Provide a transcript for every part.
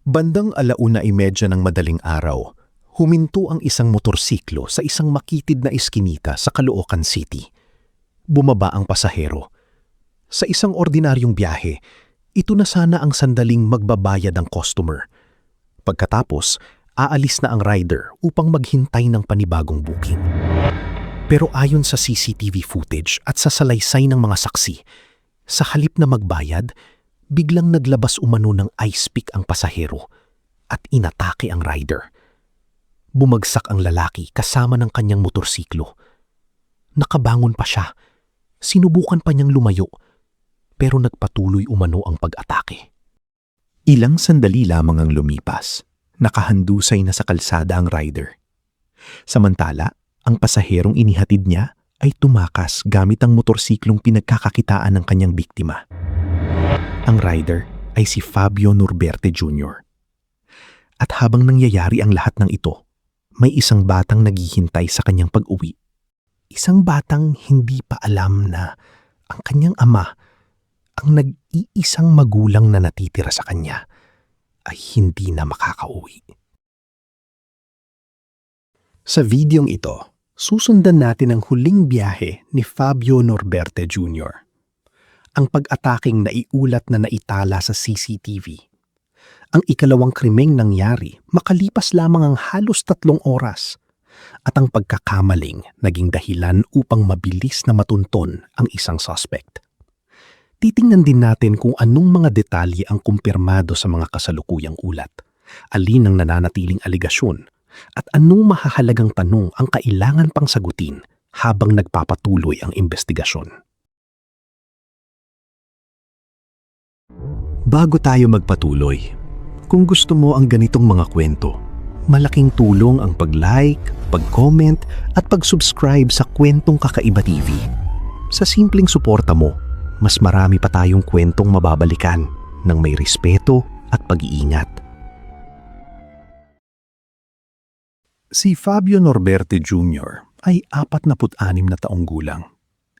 Bandang 1:30 ng madaling araw, huminto ang isang motorsiklo sa isang makitid na iskinita sa Caloocan City. Bumaba ang pasahero. Sa isang ordinaryong biyahe, ito na sana ang sandaling magbabayad ang customer. Pagkatapos, aalis na ang rider upang maghintay ng panibagong booking. Pero ayon sa CCTV footage at sa salaysay ng mga saksi, sa halip na magbayad, biglang naglabas umano ng ice pick ang pasahero at inatake ang rider. Bumagsak ang lalaki kasama ng kanyang motorsiklo. Nakabangon pa siya. Sinubukan pa niyang lumayo, pero nagpatuloy umano ang pag-atake. Ilang sandali lamang ang lumipas. Nakahandusay na sa kalsada ang rider. Samantala, ang pasaherong inihatid niya ay tumakas gamit ang motorsiklong pinagkakakitaan ng kanyang biktima. Ang rider ay si Fabio Norberte Jr. At habang nangyayari ang lahat ng ito, may isang batang naghihintay sa kanyang pag-uwi. Isang batang hindi pa alam na ang kanyang ama, ang nag-iisang magulang na natitira sa kanya, ay hindi na makakauwi. Sa videong ito, susundan natin ang huling biyahe ni Fabio Norberte Jr. Ang pag-ataking naiulat na naitala sa CCTV. Ang ikalawang krimeng nangyari makalipas lamang ang halos 3 oras at ang pagkakamaling naging dahilan upang mabilis na matunton ang isang suspect. Titingnan din natin kung anong mga detalye ang kumpirmado sa mga kasalukuyang ulat, alin ang nananatiling aligasyon, at anong mahahalagang tanong ang kailangan pang sagutin habang nagpapatuloy ang investigasyon. Bago tayo magpatuloy, kung gusto mo ang ganitong mga kwento, malaking tulong ang pag-like, pag-comment at pag-subscribe sa Kwentong Kakaiba TV. Sa simpleng suporta mo, mas marami pa tayong kwentong mababalikan ng may respeto at pag-iingat. Si Fabio Norberte Jr. ay 46 na taong gulang.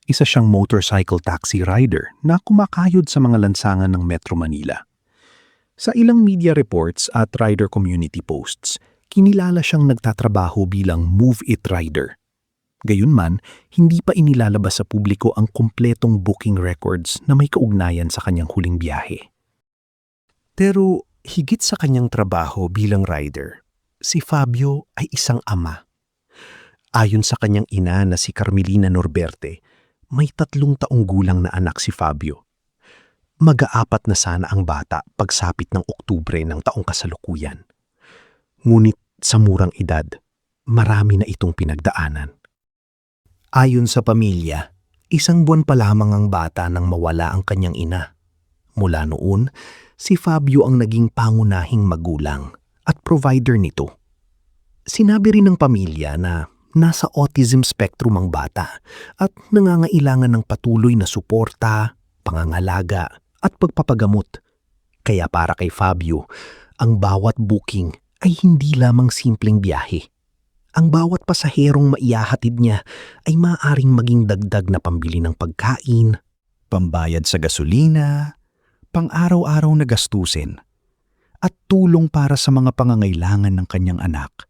Isa siyang motorcycle taxi rider na kumakayod sa mga lansangan ng Metro Manila. Sa ilang media reports at rider community posts, kinilala siyang nagtatrabaho bilang Move It rider. Gayunman, hindi pa inilalabas sa publiko ang kumpletong booking records na may kaugnayan sa kanyang huling biyahe. Pero higit sa kanyang trabaho bilang rider, si Fabio ay isang ama. Ayon sa kanyang ina na si Carmelina Norberte, may 3 taong gulang na anak si Fabio. Mag-aapat na sana ang bata pagsapit ng Oktubre ng taong kasalukuyan. Ngunit sa murang edad, marami na itong pinagdaanan. Ayon sa pamilya, 1 buwan pa lamang ang bata nang mawala ang kanyang ina. Mula noon, si Fabio ang naging pangunahing magulang at provider nito. Sinabi rin ng pamilya na nasa autism spectrum ang bata at nangangailangan ng patuloy na suporta, pangangalaga at pagpapagamot. Kaya para kay Fabio, ang bawat booking ay hindi lamang simpleng biyahe. Ang bawat pasaherong maihahatid niya ay maaaring maging dagdag na pambili ng pagkain, pambayad sa gasolina, pang-araw-araw na gastusin, at tulong para sa mga pangangailangan ng kanyang anak.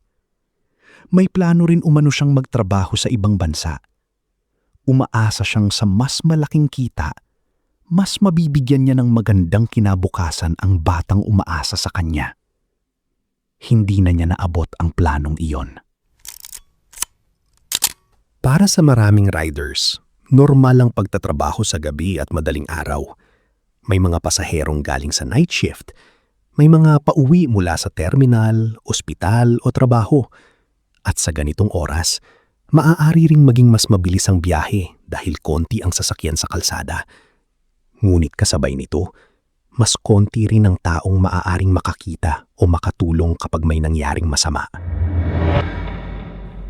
May plano rin umano siyang magtrabaho sa ibang bansa. Umaasa siyang sa mas malaking kita, mas mabibigyan niya ng magandang kinabukasan ang batang umaasa sa kanya. Hindi na niya naabot ang planong iyon. Para sa maraming riders, normal ang pagtatrabaho sa gabi at madaling araw. May mga pasaherong galing sa night shift, may mga pauwi mula sa terminal, ospital o trabaho. At sa ganitong oras, maaari ring maging mas mabilis ang biyahe dahil konti ang sasakyan sa kalsada. Ngunit kasabay nito, mas konti rin ang taong maaaring makakita o makatulong kapag may nangyaring masama.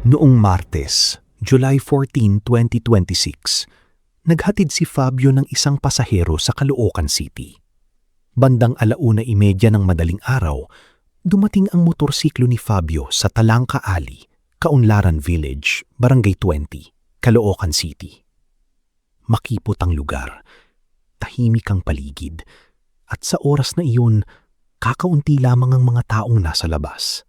Noong Martes, July 14, 2026, naghatid si Fabio ng isang pasahero sa Caloocan City. Bandang 1:30 ng madaling araw, dumating ang motorsiklo ni Fabio sa Talangka Alley, Kaunlaran Village, Barangay 20, Caloocan City. Makipot ang lugar, tahimik ang paligid, at sa oras na iyon, Kakaunti lamang ang mga taong nasa labas.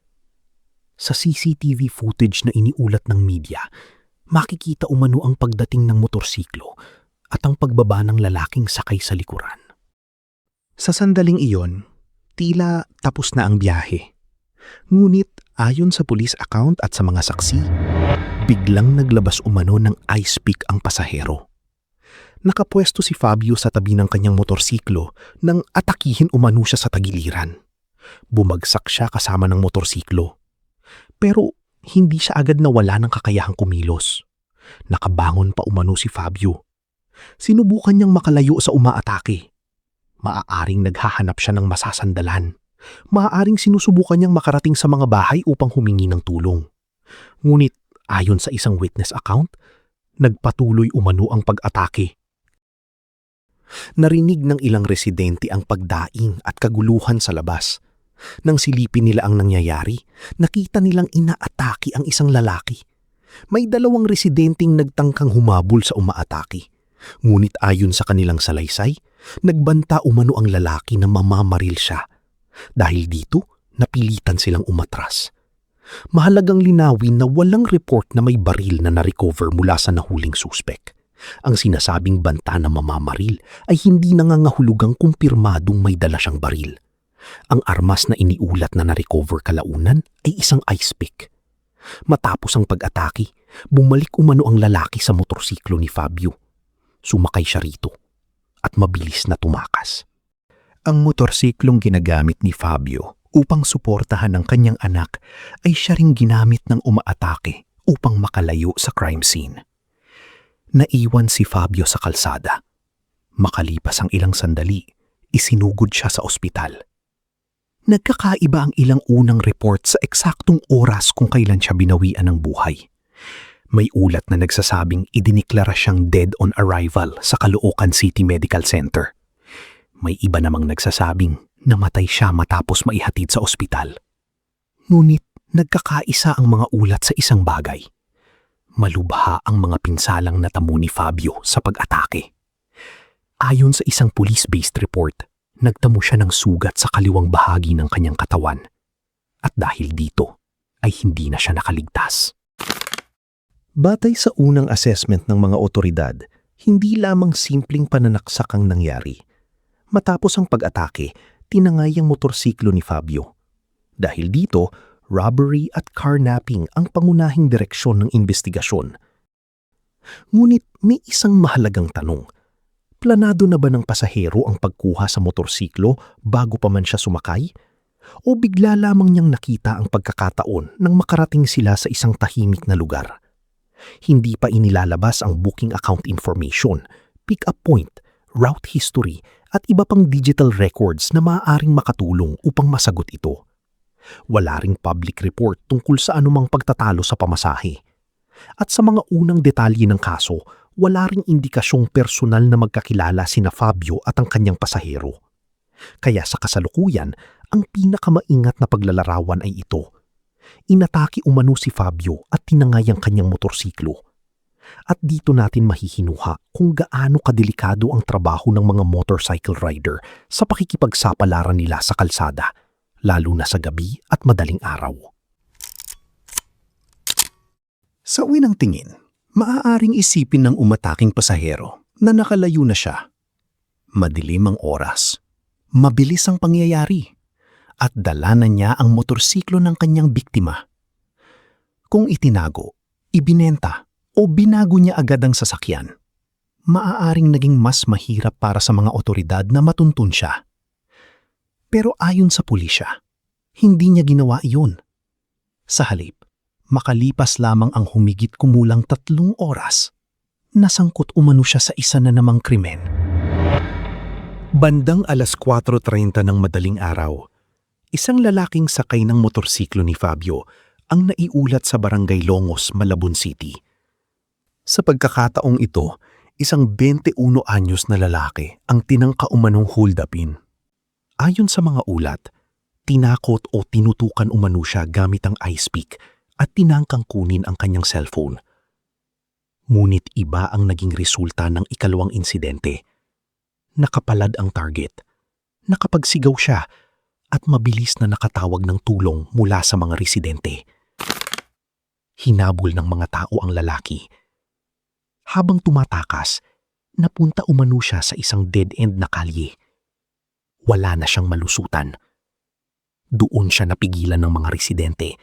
Sa CCTV footage na iniulat ng media, makikita umano ang pagdating ng motorsiklo at ang pagbaba ng lalaking sakay sa likuran. Sa sandaling iyon, tila tapos na ang biyahe. Ngunit ayon sa police account at sa mga saksi, biglang naglabas umano ng ice pick ang pasahero. Nakapwesto si Fabio sa tabi ng kanyang motorsiklo nang atakihin umano siya sa tagiliran. Bumagsak siya kasama ng motorsiklo. Pero hindi siya agad nawala ng kakayahang kumilos. Nakabangon pa umano si Fabio. Sinubukan niyang makalayo sa umaatake. Maaaring naghahanap siya ng masasandalan. Maaaring sinusubukan niyang makarating sa mga bahay upang humingi ng tulong. Ngunit ayon sa isang witness account, nagpatuloy umano ang pag-atake. Narinig ng ilang residente ang pagdaing at kaguluhan sa labas. Nang silipin nila ang nangyayari, nakita nilang inaatake ang isang lalaki. May 2 residenteng nagtangkang humabol sa umaatake. Ngunit ayon sa kanilang salaysay, nagbanta umano ang lalaki na mamamaril siya. Dahil dito, napilitan silang umatras. Mahalagang linawin na walang report na may baril na na-recover mula sa nahuling suspek. Ang sinasabing banta na mamamaril ay hindi nangangahulugang kumpirmadong may dala siyang baril. Ang armas na iniulat na na-recover kalaunan ay isang ice pick. Matapos ang pag-atake, bumalik umano ang lalaki sa motorsiklo ni Fabio. Sumakay siya rito at mabilis na tumakas. Ang motorsiklong ginagamit ni Fabio upang suportahan ang kanyang anak ay siya ring ginamit ng umaatake upang makalayo sa crime scene. Naiwan si Fabio sa kalsada. Makalipas ang ilang sandali, isinugod siya sa ospital. Nagkakaiba ang ilang unang report sa eksaktong oras kung kailan siya binawian ng buhay. May ulat na nagsasabing idiniklara siyang dead on arrival sa Caloocan City Medical Center. May iba namang nagsasabing namatay siya matapos maihatid sa ospital. Ngunit nagkakaisa ang mga ulat sa isang bagay. Malubha ang mga pinsalang natamo ni Fabio sa pag-atake. Ayon sa isang police-based report, nagtamo siya ng sugat sa kaliwang bahagi ng kanyang katawan. At dahil dito, ay hindi na siya nakaligtas. Batay sa unang assessment ng mga otoridad, hindi lamang simpleng pananaksak ang nangyari. Matapos ang pag-atake, tinangay ang motorsiklo ni Fabio. Dahil dito, robbery at carnapping ang pangunahing direksyon ng investigasyon. Ngunit may isang mahalagang tanong. Planado na ba ng pasahero ang pagkuha sa motorsiklo bago pa man siya sumakay? O bigla lamang niyang nakita ang pagkakataon nang makarating sila sa isang tahimik na lugar? Hindi pa inilalabas ang booking account information, pick-up point, route history at iba pang digital records na maaaring makatulong upang masagot ito. Wala ring public report tungkol sa anumang pagtatalo sa pamasahe. At sa mga unang detalye ng kaso, wala ring indikasyong personal na magkakilala sina Fabio at ang kanyang pasahero. Kaya sa kasalukuyan, ang pinakamaingat na paglalarawan ay ito. Inatake umano si Fabio at tinangay ang kanyang motorsiklo. At dito natin mahihinuha kung gaano kadelikado ang trabaho ng mga motorcycle rider sa pakikipagsapalaran nila sa kalsada, lalo na sa gabi at madaling araw. Sa unang tingin, maaaring isipin ng umataking pasahero na nakalayo na siya. Madilim ang oras, mabilis ang pangyayari, at dala na niya ang motorsiklo ng kanyang biktima. Kung itinago, ibinenta o binago niya agad ang sasakyan, maaaring naging mas mahirap para sa mga otoridad na matuntun siya. Pero ayon sa pulisya, hindi niya ginawa iyon. Sa halip, makalipas lamang ang humigit kumulang 3 oras, nasangkot umano siya sa isa na namang krimen. Bandang 4:30 ng madaling araw, isang lalaking sakay ng motorsiklo ni Fabio ang naiulat sa Barangay Longos, Malabon City. Sa pagkakataong ito, isang 21 anyos na lalaki ang tinangka umanong hold-upin. Ayon sa mga ulat, tinakot o tinutukan umano siya gamit ang ice pick at tinangkang kunin ang kanyang cellphone. Ngunit iba ang naging resulta ng ikalawang insidente. Nakapalad ang target, nakapagsigaw siya, at mabilis na nakatawag ng tulong mula sa mga residente. Hinabol ng mga tao ang lalaki. Habang tumatakas, napunta umano siya sa isang dead-end na kalye. Wala na siyang malusutan. Doon siya napigilan ng mga residente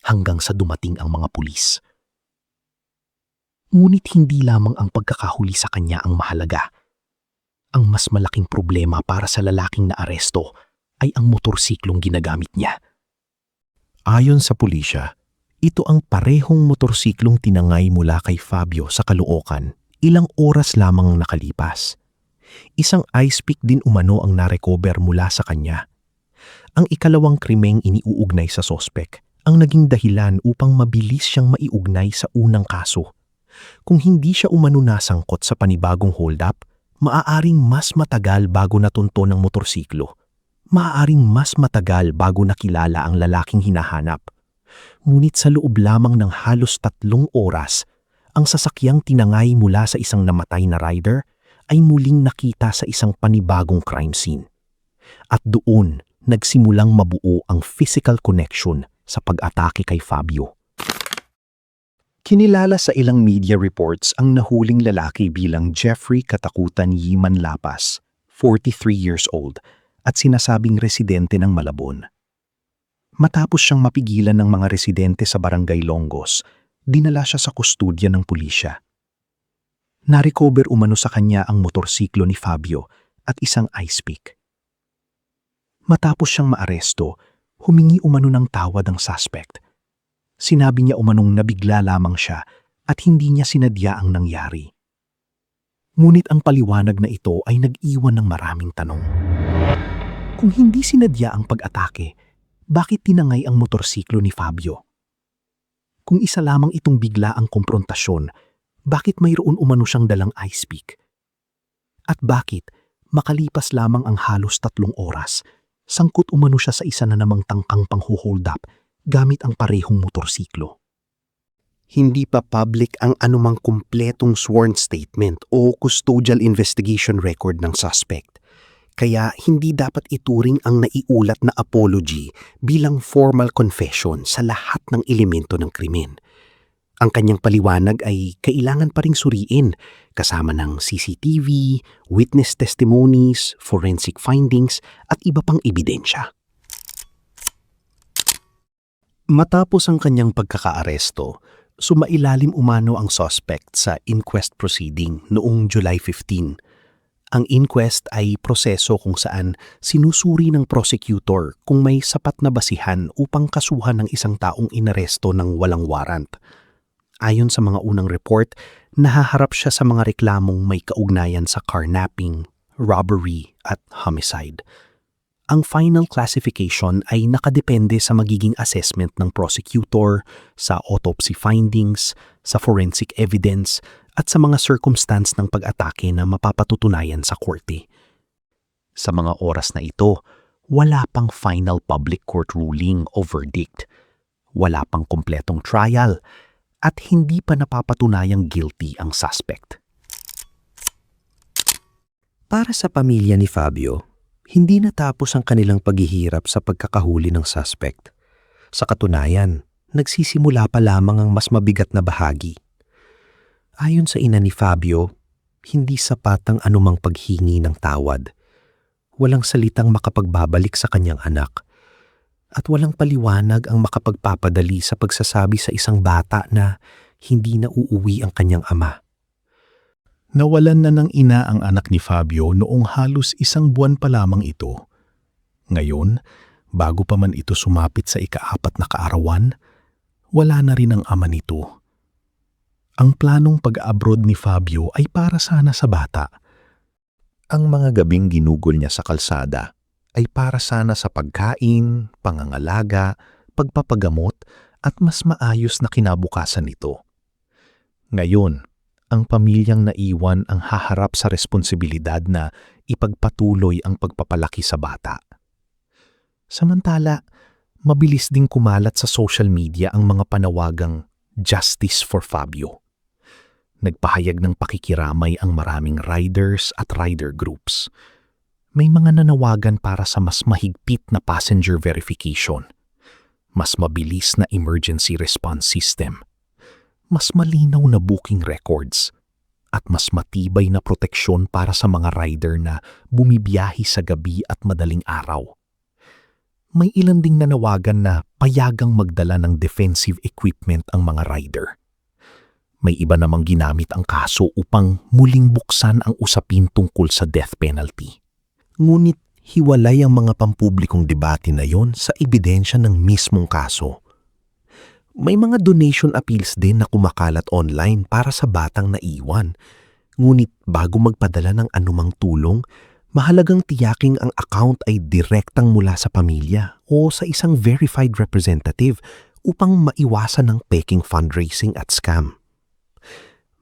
hanggang sa dumating ang mga pulis. Ngunit hindi lamang ang pagkakahuli sa kanya ang mahalaga. Ang mas malaking problema para sa lalaking naaresto ay ang motorsiklong ginagamit niya. Ayon sa pulisya, ito ang parehong motorsiklong tinangay mula kay Fabio sa Caloocan ilang oras lamang nakalipas. Isang ice pick din umano ang narecover mula sa kanya. Ang ikalawang krimeng iniuugnay sa sospek ang naging dahilan upang mabilis siyang maiugnay sa unang kaso. Kung hindi siya umano nasangkot sa panibagong hold-up, maaaring mas matagal bago natunto ng motorsiklo. Maaaring mas matagal bago nakilala ang lalaking hinahanap. Ngunit sa loob lamang ng halos 3 oras, ang sasakyang tinangay mula sa isang namatay na rider ay muling nakita sa isang panibagong crime scene. At doon, nagsimulang mabuo ang physical connection sa pag-atake kay Fabio. Kinilala sa ilang media reports ang nahuling lalaki bilang Jeffrey Katakutan Yiman Lapas, 43 years old, at sinasabing residente ng Malabon. Matapos siyang mapigilan ng mga residente sa Barangay Longos, dinala siya sa kustudya ng pulisya. Narecover umano sa kanya ang motorsiklo ni Fabio at isang ice pick. Matapos siyang maaresto, humingi umano ng tawad ang suspect. Sinabi niya umanong nabigla lamang siya at hindi niya sinadya ang nangyari. Ngunit ang paliwanag na ito ay nag-iwan ng maraming tanong. Kung hindi sinadya ang pag-atake, bakit tinangay ang motorsiklo ni Fabio? Kung isa lamang itong bigla ang komprontasyon, bakit mayroon umano siyang dalang ice pick? At bakit, makalipas lamang ang halos 3 oras, sangkot umano siya sa isa na namang tangkang pang-hold up gamit ang parehong motorsiklo? Hindi pa public ang anumang kumpletong sworn statement o custodial investigation record ng suspect. Kaya hindi dapat ituring ang naiulat na apology bilang formal confession sa lahat ng elemento ng krimen. Ang kanyang paliwanag ay kailangan pa ring suriin kasama ng CCTV, witness testimonies, forensic findings at iba pang ebidensya. Matapos ang kanyang pagkakaaresto, sumailalim umano ang suspect sa inquest proceeding noong July 15. Ang inquest ay proseso kung saan sinusuri ng prosecutor kung may sapat na basihan upang kasuhan ng isang taong inaresto ng walang warrant. Ayon sa mga unang report, nahaharap siya sa mga reklamong may kaugnayan sa carnapping, robbery at homicide. Ang final classification ay nakadepende sa magiging assessment ng prosecutor, sa autopsy findings, sa forensic evidence, at sa mga circumstance ng pag-atake na mapapatutunayan sa korte. Sa mga oras na ito, wala pang final public court ruling o verdict, wala pang kumpletong trial, at hindi pa napapatunayang guilty ang suspect. Para sa pamilya ni Fabio, hindi natapos ang kanilang paghihirap sa pagkakahuli ng suspect. Sa katunayan, nagsisimula pa lamang ang mas mabigat na bahagi. Ayon sa ina ni Fabio, hindi sapat ang anumang paghingi ng tawad. Walang salitang makapagbabalik sa kanyang anak. At walang paliwanag ang makapagpapadali sa pagsasabi sa isang bata na hindi na uuwi ang kanyang ama. Nawalan na ng ina ang anak ni Fabio noong halos 1 buwan pa lamang ito. Ngayon, bago pa man ito sumapit sa ika-4 na kaarawan, wala na rin ang ama nito. Ang planong pag-abroad ni Fabio ay para sana sa bata. Ang mga gabing ginugol niya sa kalsada ay para sana sa pagkain, pangangalaga, pagpapagamot at mas maayos na kinabukasan nito. Ngayon, ang pamilyang naiwan ang haharap sa responsibilidad na ipagpatuloy ang pagpapalaki sa bata. Samantala, mabilis ding kumalat sa social media ang mga panawagang Justice for Fabio. Nagpahayag ng pakikiramay ang maraming riders at rider groups. May mga nanawagan para sa mas mahigpit na passenger verification, mas mabilis na emergency response system, mas malinaw na booking records, at mas matibay na proteksyon para sa mga rider na bumibiyahe sa gabi at madaling araw. May ilan ding nanawagan na payagang magdala ng defensive equipment ang mga rider. May iba namang ginamit ang kaso upang muling buksan ang usapin tungkol sa death penalty. Ngunit hiwalay ang mga pampublikong debate na yon sa ebidensya ng mismong kaso. May mga donation appeals din na kumakalat online para sa batang naiwan. Ngunit bago magpadala ng anumang tulong, mahalagang tiyaking ang account ay direktang mula sa pamilya o sa isang verified representative upang maiwasan ng peking fundraising at scam.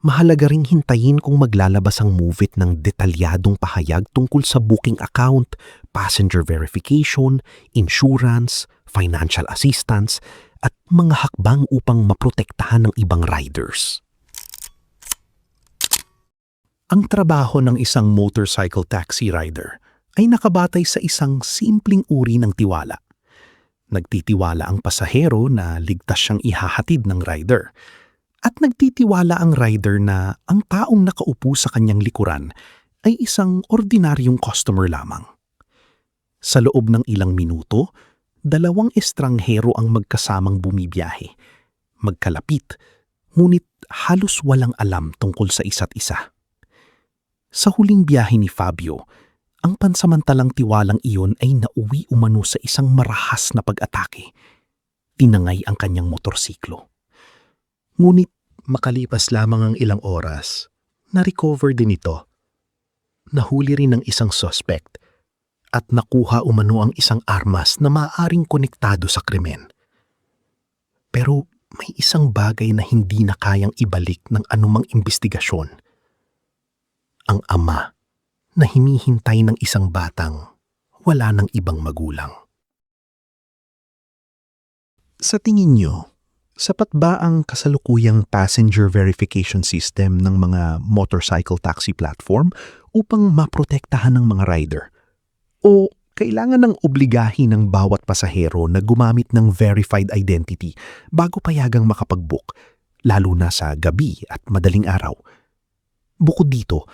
Mahalaga ring hintayin kung maglalabas ang MOVEit ng detalyadong pahayag tungkol sa booking account, passenger verification, insurance, financial assistance, at mga hakbang upang maprotektahan ng ibang riders. Ang trabaho ng isang motorcycle taxi rider ay nakabatay sa isang simpleng uri ng tiwala. Nagtitiwala ang pasahero na ligtas siyang ihahatid ng rider. At nagtitiwala ang rider na ang taong nakaupo sa kanyang likuran ay isang ordinaryong customer lamang. Sa loob ng ilang minuto, 2 estranghero ang magkasamang bumibiyahe. Magkalapit, ngunit halos walang alam tungkol sa isa't isa. Sa huling biyahe ni Fabio, ang pansamantalang tiwalang iyon ay nauwi umano sa isang marahas na pag-atake. Tinangay ang kanyang motorsiklo. Ngunit makalipas lamang ang ilang oras, na-recover din ito. Nahuli rin ng isang suspect at nakuha umano ang isang armas na maaaring konektado sa krimen. Pero may isang bagay na hindi na kayang ibalik ng anumang investigasyon. Ang ama na hinihintay ng isang batang wala ng ibang magulang. Sa tingin niyo, sapat ba ang kasalukuyang passenger verification system ng mga motorcycle taxi platform upang maprotektahan ng mga rider? O kailangan ng obligahin ng bawat pasahero na gumamit ng verified identity bago payagang makapag-book, lalo na sa gabi at madaling araw? Bukod dito,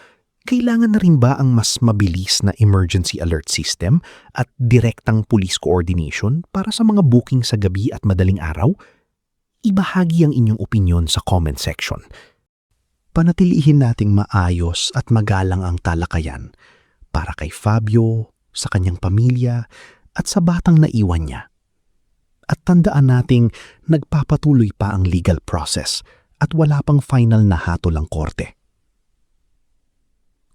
kailangan na rin ba ang mas mabilis na emergency alert system at direktang police coordination para sa mga booking sa gabi at madaling araw? Ibahagi ang inyong opinyon sa comment section. Panatilihin nating maayos at magalang ang talakayan para kay Fabio, sa kanyang pamilya, at sa batang naiwan niya. At tandaan nating nagpapatuloy pa ang legal process at wala pang final na hatol ang korte.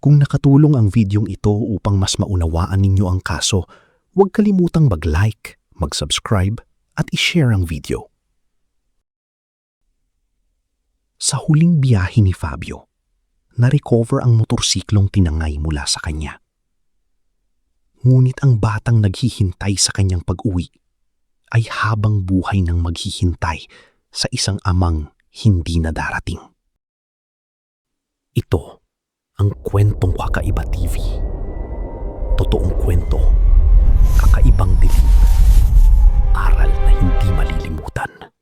Kung nakatulong ang videong ito upang mas maunawaan ninyo ang kaso, huwag kalimutang mag-like, mag-subscribe, at i-share ang video. Sa huling biyahe ni Fabio, na-recover ang motorsiklong tinangay mula sa kanya. Ngunit ang batang naghihintay sa kanyang pag-uwi ay habang buhay nang maghihintay sa isang amang hindi na darating. Ito ang Kwentong Kakaiba TV. Totoong kwento, kakaibang dilim, aral na hindi malilimutan.